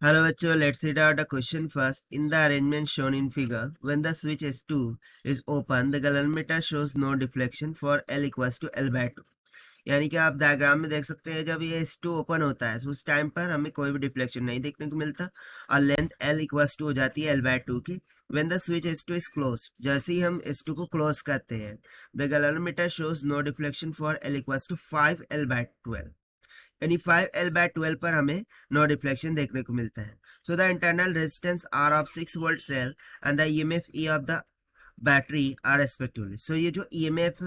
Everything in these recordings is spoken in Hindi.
Hello bachcho, let's read out the question first. In the arrangement shown in figure, when the switch S2 is open, the galvanometer shows no deflection for L equals to L by 2. यानी कि आप डायग्राम में देख सकते हैं जब ये S2 ओपन होता है उस टाइम पर हमें कोई भी डिफ्लेक्शन नहीं देखने को मिलता और लेंथ L इक्वल्स टू हो जाती है L by 2 की. When the switch S2 is closed, जैसे ही हम S2 को क्लोज करते हैं, the galvanometer shows no deflection for L equals to 5L by 12. यानी 5L/12 पर हमें नो डिफ्लेक्शन देखने को मिलता है. So the internal resistance r of 6 volt cell and the EMF E of the battery r respectively. So ये जो ईएमएफ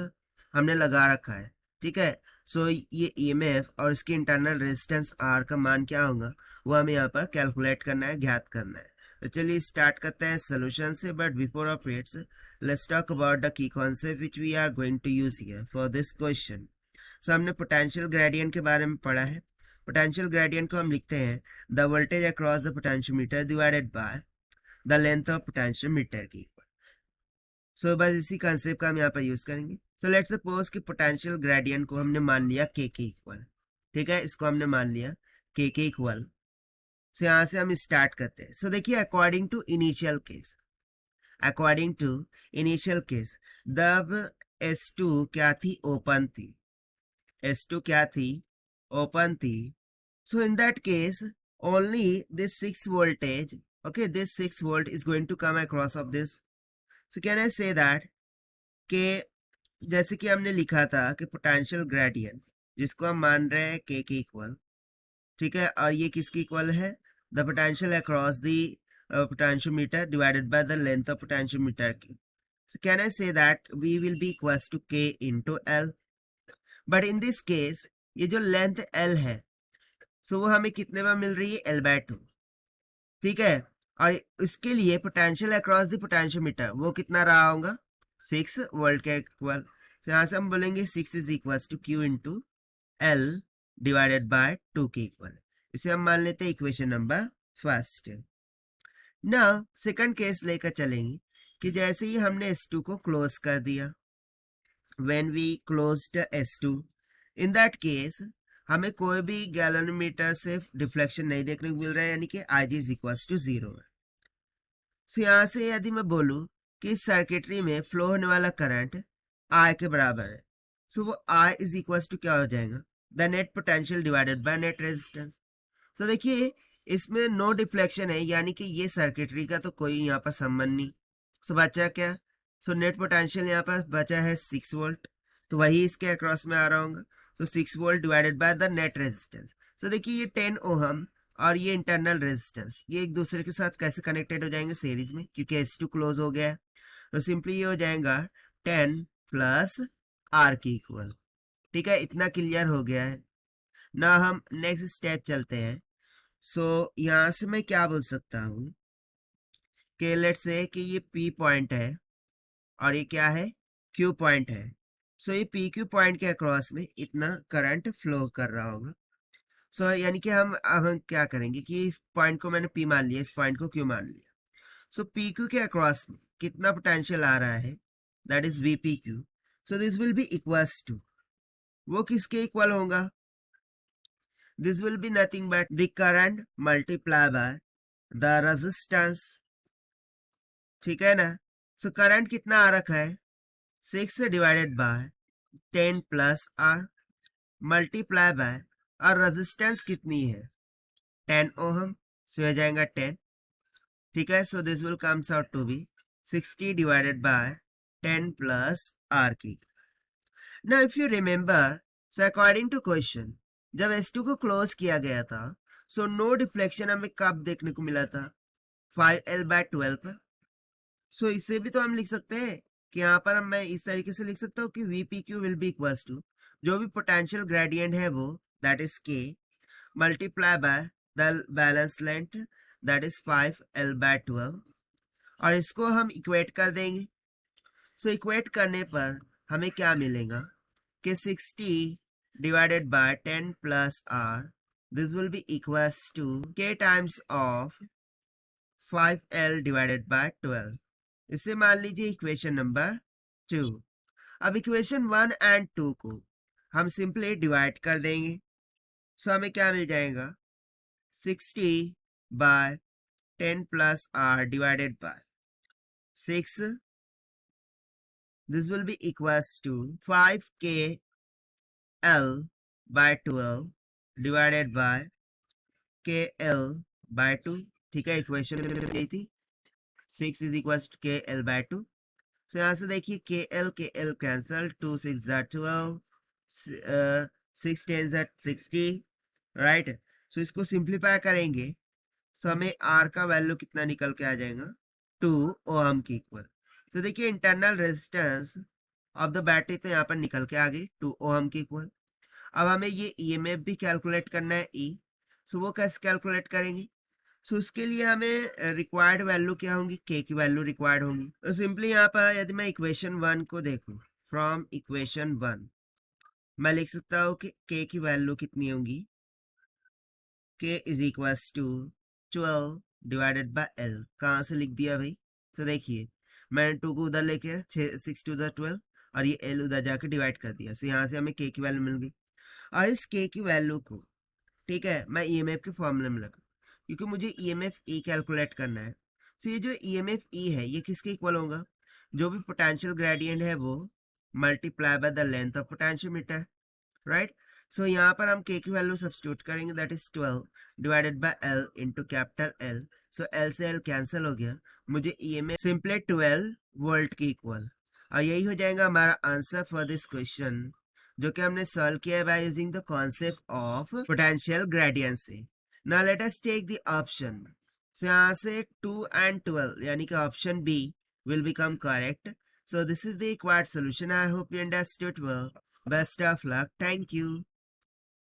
हमने लगा रखा है, ठीक है, सो ये ईएमएफ और इसकी इंटरनल रेजिस्टेंस आर का मान क्या होगा वो हमें यहाँ पर कैलकुलेट करना है, ज्ञात करना है. तो चलिए स्टार्ट करते हैं सोल्यूशन से. But before of its let's talk about the key concept which we are going to use here for this question. So हमने पोटेंशियल ग्रेडियंट के बारे में पढ़ा है. पोटेंशियल ग्रेडियंट को हम लिखते हैं the voltage across the potentiometer divided by the length of potentiometer की. सो बस इसी कंसेप्ट का हम यहाँ पर यूज करेंगे. सो लेट्स सपोज कि पोटेंशियल ग्रेडियंट को हमने मान लिया के इक्वल. ठीक है, इसको हमने मान लिया के इक्वल. सो यहाँ से हम स्टार्ट करते हैं. सो देखिए, अकॉर्डिंग टू इनिशियल केस जब S2 क्या थी, ओपन थी. S2 क्या थी, ओपन थी. So in that case, only this 6 voltage, okay, this 6 volt is going to come across of this. So can I say that कि जैसे कि हमने लिखा था कि पोटेंशियल ग्रेडियंट जिसको हम मान रहे हैं के इक्वल, ठीक है, और ये किसके इक्वल है, the potential across the potentiometer divided by the length of potentiometer की. So can I say that V will be equals to K into L. But in this case ये जो लेंथ L है, सो वो हमें कितने में मिल रही है, L by 2. ठीक है, और इसके लिए पोटेंशियल अक्रॉस द पोटेंशियोमीटर वो कितना रहा होगा, 6 वोल्ट के इक्वल. तो यहाँ से हम बोलेंगे 6 is equal to Q into L divided by 2 के इक्वल. इसे हम मान लेते हैं इक्वेशन नंबर फर्स्ट. ना सेकंड केस लेकर चलेंगे कि जैसे ही हमने S2 को क्लोज कर दिया, when we closed S2, in that case हमें कोई भी गैलोमीटर से डिफ्लेक्शन नहीं देखने को मिल रहा है, यानी कि IG इज इक्वल टू 0 है. सो यहाँ से यदि मैं बोलूँ कि इस सर्किटरी में फ्लो होने वाला करंट I के बराबर है, सो वो I इज इक्वल टू क्या हो जाएगा, the net potential divided by net resistance. तो देखिए इसमें नो डिफ्लेक्शन है, यानी कि ये सर्किटरी का तो कोई यहाँ पर संबंध नहीं. सो बचा क्या, सो नेट पोटेंशियल यहाँ पर बचा है 6 वोल्ट, तो वही इसके अक्रॉस में आ रहा होगा. तो 6 volt divided by the net resistance. So देखिए ये 10 ओहम और ये इंटरनल रेजिस्टेंस ये एक दूसरे के साथ कैसे कनेक्टेड हो जाएंगे, सीरीज में, क्योंकि S2 क्लोज हो गया है. तो सिंपली ये हो जाएगा 10 प्लस R की इक्वल. ठीक है, इतना क्लियर हो गया है ना. हम नेक्स्ट स्टेप चलते हैं. सो यहाँ से मैं क्या बोल सकता हूँ कि लेट्स से कि ये P पॉइंट है और ये क्या है, Q पॉइंट है. सो ये PQ पॉइंट के अक्रॉस में इतना करंट फ्लो कर रहा होगा. सो यानी कि हम क्या करेंगे कि इस पॉइंट को मैंने P मान लिया, इस पॉइंट को Q मान लिया. सो PQ के अक्रॉस में कितना पोटेंशियल आ रहा है, that is VPQ. So this will be equals to, वो किसके इक्वल होगा, this will be nothing but the current multiplied by the resistance. ठीक है ना. सो करंट कितना आ रखा है, 6 divided by 10 plus R multiply by, और रेजिस्टेंस कितनी है, 10 ओहम. सो हो जाएगा 10. ठीक है, so this will comes out to be 60 divided by 10 plus R की. Now if you remember, so according to question जब S2 को क्लोज किया गया था, सो नो डिफ्लेक्शन हमें कब देखने को मिला था, 5L/12 पर. सो इसे भी तो हम लिख सकते हैं कि यहाँ पर मैं इस तरीके से लिख सकता हूँ कि VPQ will be equals to जो भी पोटेंशियल ग्रेडियंट है वो, that is K multiply by the balance length, that is 5L/12, और इसको हम इक्वेट कर देंगे. सो इक्वेट करने पर हमें क्या मिलेगा कि 60 divided by 10 plus R, this will be equals to K times of 5L divided by 12. इसे मान लीजिए इक्वेशन नंबर 2. अब इक्वेशन 1 एंड 2 को हम सिंपली डिवाइड कर देंगे. सो हमें क्या मिल जाएगा, 60 by 10 plus r divided by 6. This will be equals to 5k L by 12 divided by KL by 2. ठीक है, इक्वेशन यही थी, 6 is equal to KL by 2. So यहाँ से देखिए KL कैंसल, 2 6 12, 6 10 60, राइट. सो इसको सिंप्लीफाई करेंगे, सो हमें R का वैल्यू कितना निकल के आ जाएगा, 2 ओहम के इक्वल. तो देखिए internal resistance of the battery तो यहाँ पर निकल के आ गई 2 ओहम के इक्वल. अब हमें ये ईएमएफ भी कैलकुलेट करना है ई. सो वो कैसे कैलकुलेट करेंगे? सो उसके लिए हमें रिक्वायर्ड वैल्यू क्या होंगी, के की वैल्यू रिक्वायर्ड होंगी. तो सिंपली यहाँ पर यदि मैं इक्वेशन 1 को देखूं, फ्रॉम इक्वेशन 1 मैं लिख सकता हूँ कि के की वैल्यू कितनी होगी, K is equal to 12 divided by L. कहाँ से लिख दिया भाई? तो देखिए मैंने 2 को उधर लेके 6 2 12 और ये एल उधर जाके डिवाइड कर दिया. सो यहाँ से हमें के की वैल्यू मिल गई. और इस के की वैल्यू को, ठीक है, मैं ईएमएफ के फॉर्मूले में लगा, क्योंकि मुझे ईएमएफ ई कैलकुलेट करना है. तो ये जो ईएमएफ ई है ये किसके इक्वल होगा, जो भी पोटेंशियल ग्रेडियंट है वो multiply by the length of potentiometer, right. So यहाँ पर हम के की वैल्यू सब्स्टिट्यूट करेंगे, that is 12 divided by L into capital L. So L से एल कैंसिल हो गया, मुझे ईएमएफ सिंपली 12 वोल्ट के इक्वल. और यही हो जाएगा हमारा आंसर फॉर दिस क्वेश्चन, जो कि हमने सॉल्व किया है by using the concept of potential gradient से. Now let us take the option. So यहाँ से 2 and 12 यानी कि option B will become correct. So this is the required solution. I hope you understood well. Best of luck. Thank you.